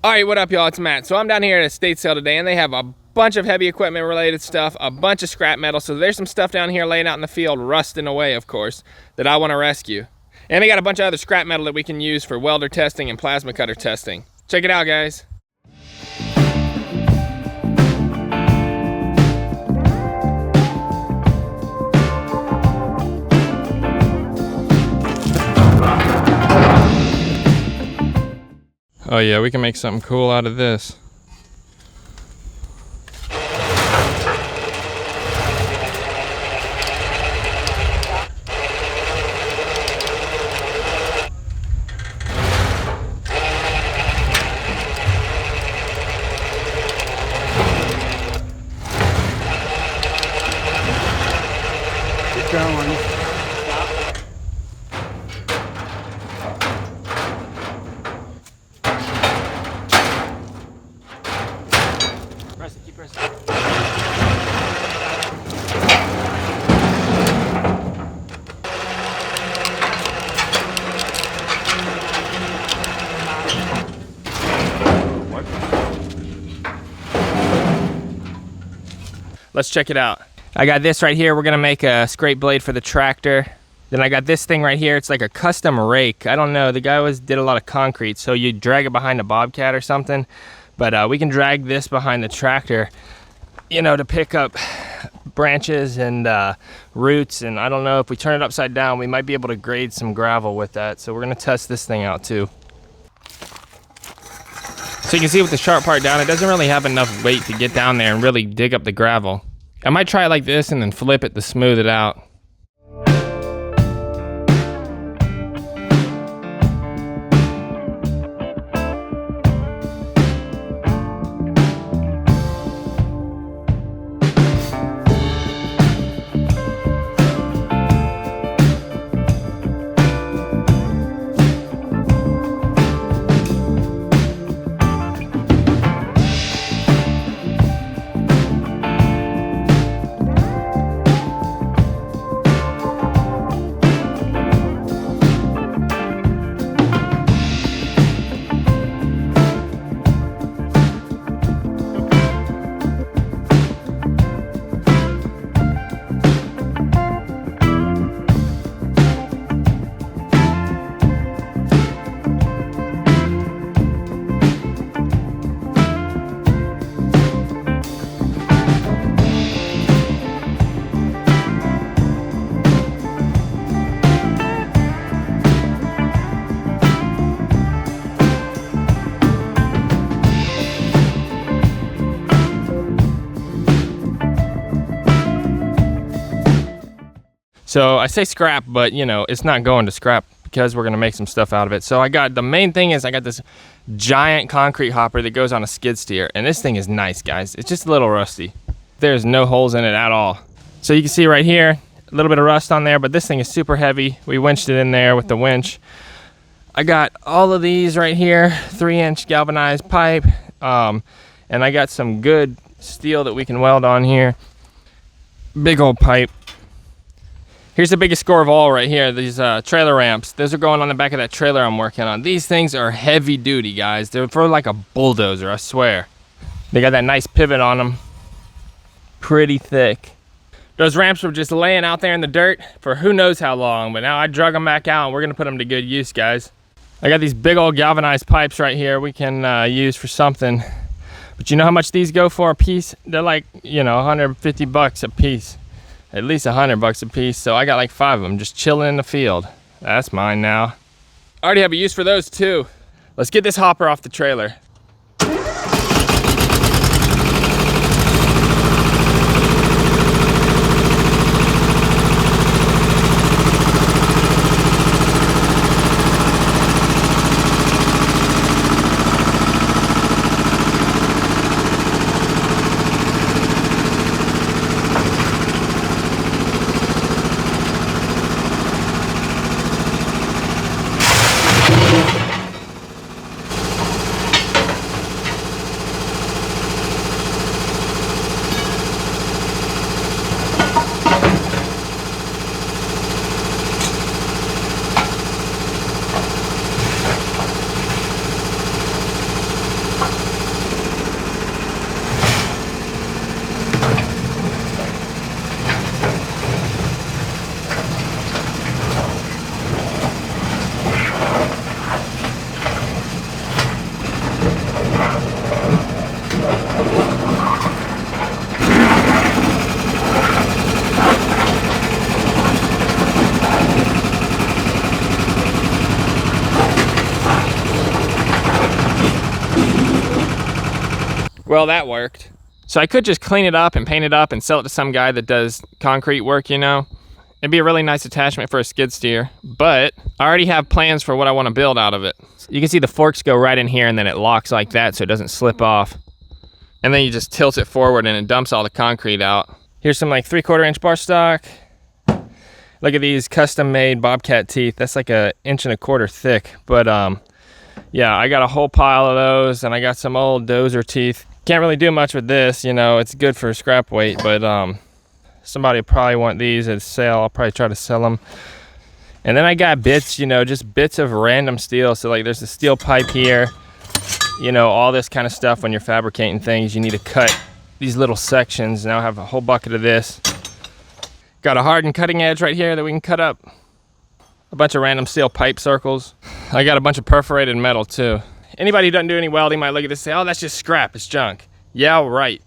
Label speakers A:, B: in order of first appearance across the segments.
A: All right, what up, y'all? It's Matt. So I'm down here at a estate sale today, and they have a bunch of heavy equipment related stuff, a bunch of scrap metal. So there's some stuff down here laying out in the field, rusting away, of course, that I want to rescue. And they got a bunch of other scrap metal that we can use for welder testing and plasma cutter testing. Check it out, guys. Oh yeah, we can make something cool out of this.
B: Keep going.
A: Press it, keep pressing.
B: What?
A: Let's check it out. I got this right here. We're gonna make a scrape blade for the tractor. Then I got this thing right here. It's like a custom rake. I don't know, the guy did a lot of concrete, so you drag it behind a bobcat or something. But we can drag this behind the tractor, you know, to pick up branches and roots. And I don't know, if we turn it upside down, we might be able to grade some gravel with that. So we're gonna test this thing out too. So you can see with the sharp part down, it doesn't really have enough weight to get down there and really dig up the gravel. I might try it like this and then flip it to smooth it out. So I say scrap, but you know, it's not going to scrap because we're gonna make some stuff out of it. So the main thing is I got this giant concrete hopper that goes on a skid steer, and this thing is nice, guys. It's just a little rusty. There's no holes in it at all. So you can see right here, a little bit of rust on there, but this thing is super heavy. We winched it in there with the winch. I got all of these right here, 3-inch galvanized pipe, and I got some good steel that we can weld on here. Big old pipe. Here's the biggest score of all right here, these trailer ramps. Those are going on the back of that trailer I'm working on. These things are heavy duty, guys. They're for like a bulldozer, I swear. They got that nice pivot on them. Pretty thick. Those ramps were just laying out there in the dirt for who knows how long, but now I drug them back out and we're gonna put them to good use, guys. I got these big old galvanized pipes right here we can use for something. But you know how much these go for a piece? They're like, you know, 150 bucks a piece. At least 100 bucks a piece, so I got like 5 of them just chilling in the field. That's mine now. I already have a use for those too. Let's get this hopper off the trailer. Well, that worked. So I could just clean it up and paint it up and sell it to some guy that does concrete work, you know. It'd be a really nice attachment for a skid steer, but I already have plans for what I want to build out of it. You can see the forks go right in here and then it locks like that so it doesn't slip off. And then you just tilt it forward and it dumps all the concrete out. Here's some like 3/4 inch bar stock. Look at these custom made Bobcat teeth. That's like 1.25 inches thick. But yeah, I got a whole pile of those and I got some old dozer teeth. Can't really do much with this, you know, it's good for scrap weight, but somebody will probably want these at sale. I'll probably try to sell them. And then I got bits, you know, just bits of random steel. So like there's a steel pipe here, you know, all this kind of stuff. When you're fabricating things, you need to cut these little sections. Now I have a whole bucket of this. Got a hardened cutting edge right here that we can cut up. A bunch of random steel pipe circles. I got a bunch of perforated metal too. Anybody who doesn't do any welding might look at this and say, oh, that's just scrap, it's junk. Yeah, right.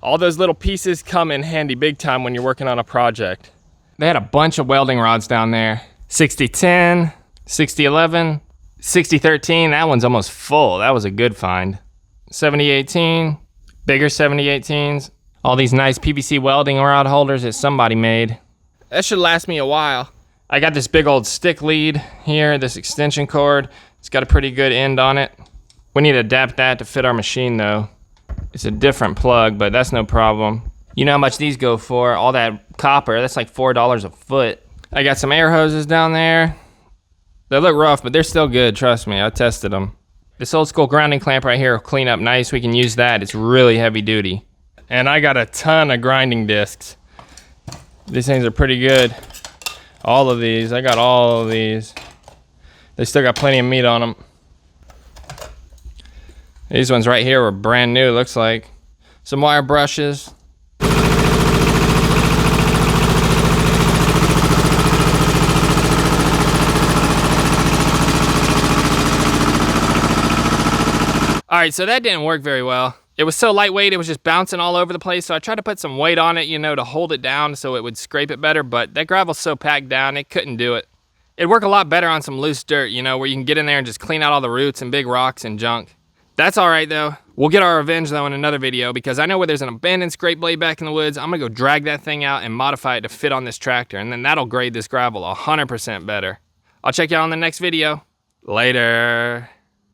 A: All those little pieces come in handy big time when you're working on a project. They had a bunch of welding rods down there. 6010, 6011, 6013, that one's almost full. That was a good find. 7018, bigger 7018s. All these nice PVC welding rod holders that somebody made. That should last me a while. I got this big old stick lead here, this extension cord. It's got a pretty good end on it. We need to adapt that to fit our machine though. It's a different plug, but that's no problem. You know how much these go for? All that copper, that's like $4 a foot. I got some air hoses down there. They look rough, but they're still good, trust me, I tested them. This old school grounding clamp right here will clean up nice. We can use that, it's really heavy duty. And I got a ton of grinding discs. These things are pretty good. All of these, I got all of these. They still got plenty of meat on them. These ones right here were brand new, looks like. Some wire brushes. All right, so that didn't work very well. It was so lightweight, it was just bouncing all over the place, so I tried to put some weight on it, you know, to hold it down so it would scrape it better, but that gravel's so packed down, it couldn't do it. It'd work a lot better on some loose dirt, you know, where you can get in there and just clean out all the roots and big rocks and junk. That's all right, though. We'll get our revenge, though, in another video, because I know where there's an abandoned scrape blade back in the woods. I'm gonna go drag that thing out and modify it to fit on this tractor, and then that'll grade this gravel 100% better. I'll check you out on the next video. Later.